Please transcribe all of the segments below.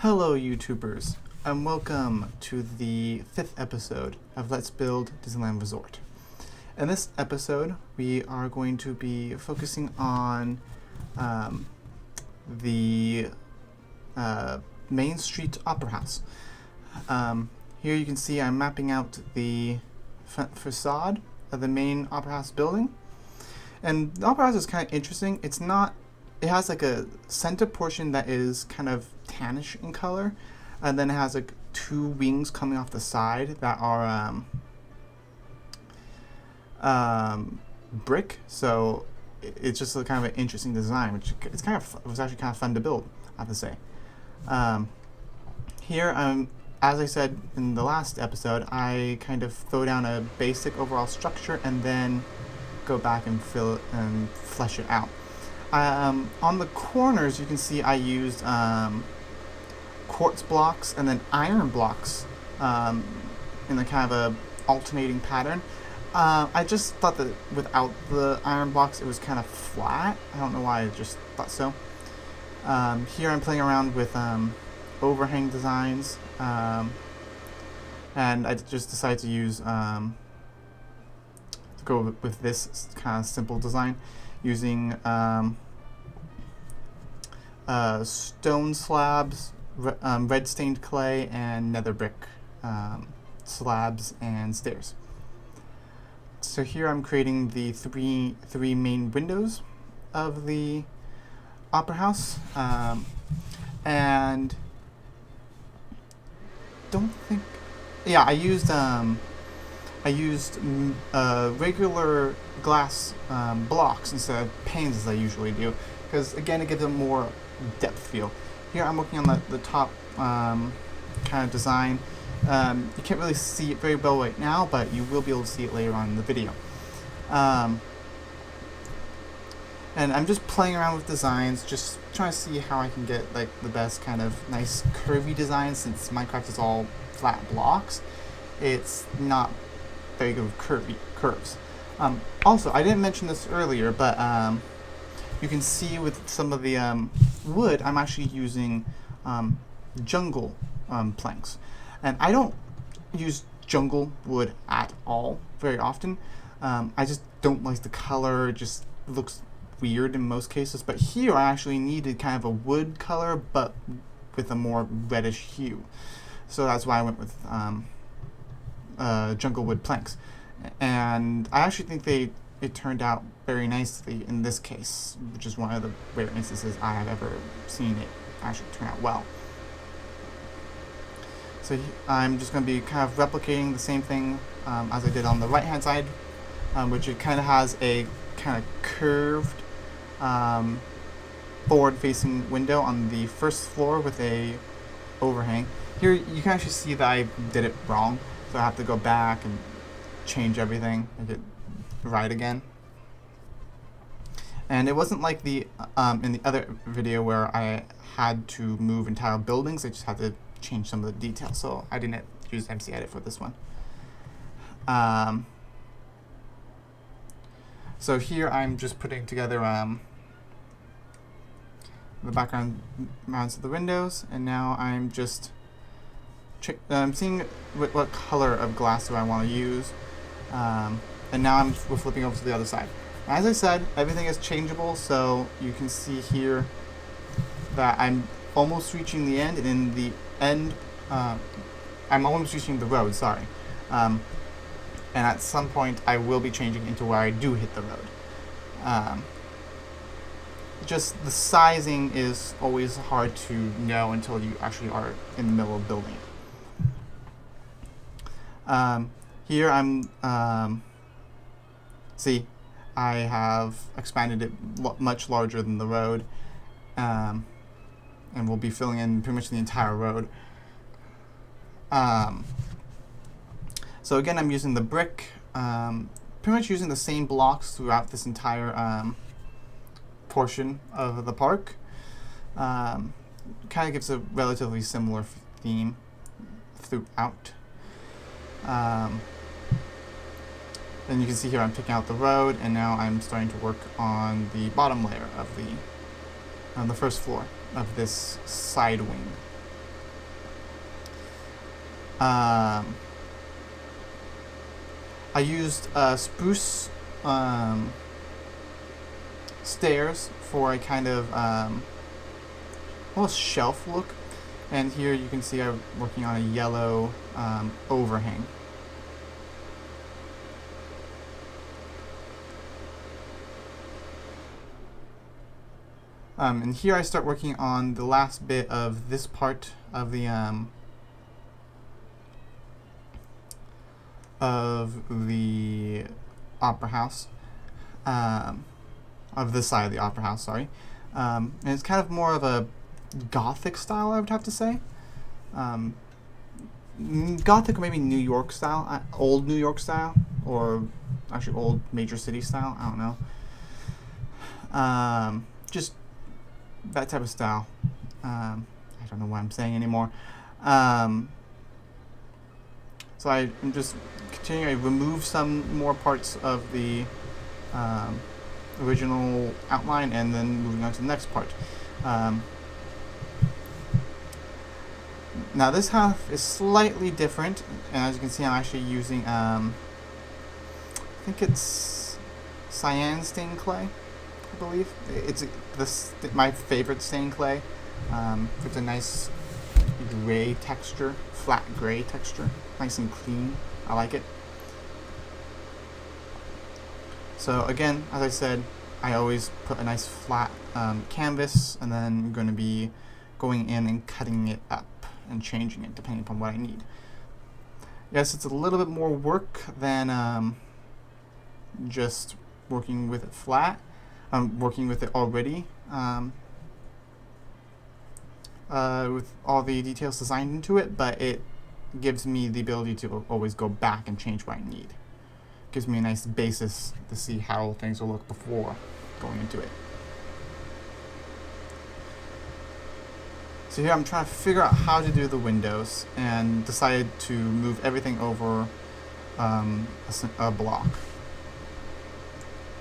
Hello YouTubers, and welcome to the 5th episode of Let's Build Disneyland Resort. In this episode, we are going to be focusing on the Main Street Opera House. Here you can see I'm mapping out the front facade of the main Opera House building. And the Opera House is kind of interesting. It has like a center portion that is kind of tannish in color, and then it has like two wings coming off the side that are brick. So it's just a kind of an interesting design, which it was actually kind of fun to build, I have to say. Here, as I said in the last episode, I kind of throw down a basic overall structure and then go back and fill it and flesh it out. On the corners, you can see I used quartz blocks and then iron blocks in a kind of a alternating pattern. I just thought that without the iron blocks, it was kind of flat. I don't know why, I just thought so. Here I'm playing around with overhang designs, and I just decided to use to go with this kind of simple design, using stone slabs, red stained clay, and nether brick slabs and stairs. So here I'm creating the three main windows of the Opera House, and I used regular glass blocks instead of panes as I usually do, because again it gives a more depth feel. Here I'm working on the top kind of design. You can't really see it very well right now, but you will be able to see it later on in the video. And I'm just playing around with designs, just trying to see how I can get like the best kind of nice curvy design. Since Minecraft is all flat blocks, it's not very good with curves. Also, I didn't mention this earlier, but you can see with some of the wood, I'm actually using jungle planks. And I don't use jungle wood at all very often. I just don't like the color. It just looks weird in most cases. But here I actually needed kind of a wood color, but with a more reddish hue. So that's why I went with jungle wood planks. And I actually think it turned out very nicely in this case, which is one of the rare instances I have ever seen it actually turn out well. So I'm just going to be kind of replicating the same thing as I did on the right hand side, which it kind of has a kind of curved forward facing window on the first floor with a overhang. Here you can actually see that I did it wrong, so I have to go back and change everything, make it right again. And it wasn't like the in the other video where I had to move entire buildings. I just had to change some of the details, so I didn't use MC Edit for this one. So here I'm just putting together the background mounts of the windows, and now I'm just seeing what color of glass do I want to use, and now we're flipping over to the other side. As I said, everything is changeable, so you can see here that I'm almost reaching the end, and in the end, I'm almost reaching the road, sorry. And at some point, I will be changing into where I do hit the road. Just the sizing is always hard to know until you actually are in the middle of building it. Here I'm, see, I have expanded it much larger than the road, and we'll be filling in pretty much the entire road. So again, I'm using the brick, pretty much using the same blocks throughout this entire portion of the park. Kind of gives a relatively similar theme throughout. And you can see here I'm picking out the road, and now I'm starting to work on the bottom layer of the first floor of this side wing. I used spruce stairs for a kind of almost shelf look, and here you can see I'm working on a yellow overhang. And here I start working on the last bit of this part of the opera house, of this side of the opera house, sorry. And it's kind of more of a Gothic style, I would have to say. Gothic or maybe New York style, old New York style, or actually old major city style, I don't know. Just that type of style. I don't know what I'm saying anymore. So I'm just continuing. I remove some more parts of the original outline, and then moving on to the next part. Now this half is slightly different, and as you can see, I'm actually using I think it's cyan stained clay, I believe. It's my favorite stained clay. It's a nice gray texture, flat gray texture, nice and clean. I like it. So again, as I said, I always put a nice flat canvas, and then I'm going to be going in and cutting it up and changing it depending upon what I need. Yes, it's a little bit more work than just working with it flat. I'm working with it already with all the details designed into it, but it gives me the ability to always go back and change what I need. Gives me a nice basis to see how things will look before going into it. So here I'm trying to figure out how to do the windows, and decided to move everything over a block.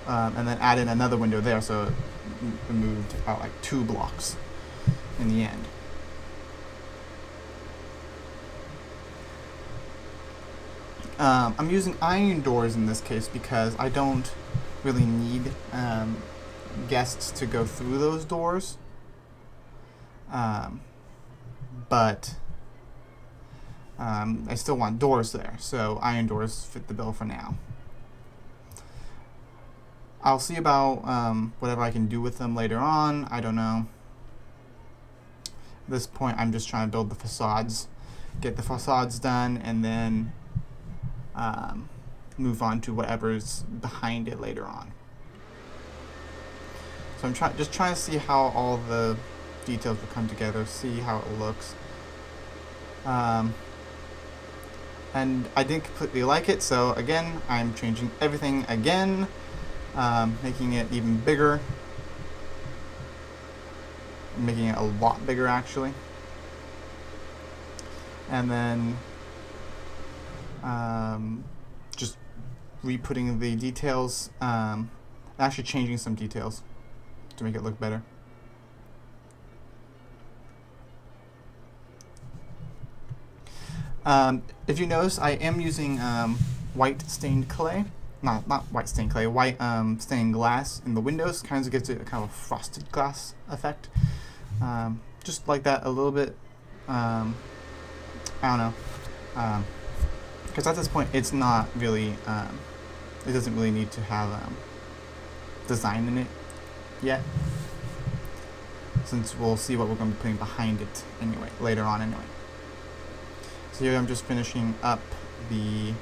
And then add in another window there, so it moved out like 2 blocks in the end. I'm using iron doors in this case because I don't really need guests to go through those doors. But I still want doors there, so iron doors fit the bill for now. I'll see about whatever I can do with them later on. I don't know. At this point, I'm just trying to build the facades, get the facades done, and then move on to whatever's behind it later on. So I'm just trying to see how all the details will come together, see how it looks. And I didn't completely like it, so again, I'm changing everything again, making it even bigger, making it a lot bigger actually, and then just re-putting the details, actually changing some details to make it look better. If you notice, I am using white stained clay, not white stained clay, white stained glass in the windows. Kind of gives it a kind of a frosted glass effect, just like that a little bit. I don't know, because at this point it's not really, it doesn't really need to have design in it yet, since we'll see what we're going to be putting behind it anyway, later on anyway. So here I'm just finishing up the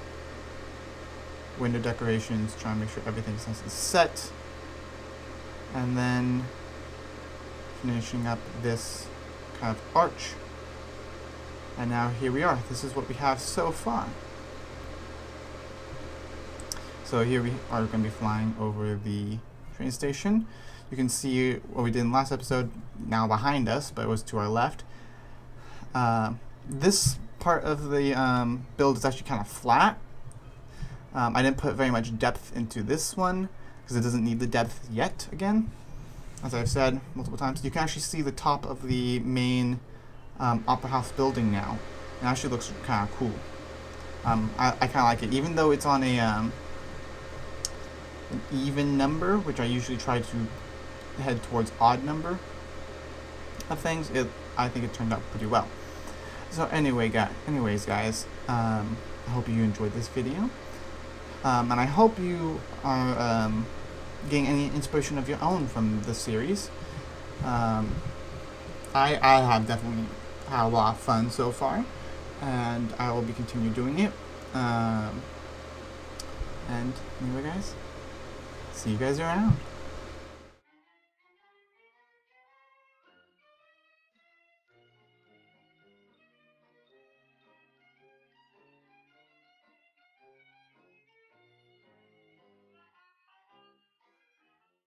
window decorations, trying to make sure everything's nice and set, and then finishing up this kind of arch. And now here we are. This is what we have so far. So here we are going to be flying over the train station. You can see what we did in the last episode now behind us, but it was to our left. This part of the build is actually kind of flat. I didn't put very much depth into this one because it doesn't need the depth yet, again, as I've said multiple times. You can actually see the top of the main Opera House building now. It actually looks kind of cool. I kind of like it, even though it's on a an even number, which I usually try to head towards odd number of things. I think it turned out pretty well. So anyways, guys, I hope you enjoyed this video, and I hope you are getting any inspiration of your own from the series. I have definitely had a lot of fun so far, and I will be continue doing it. And anyway, guys, see you guys around.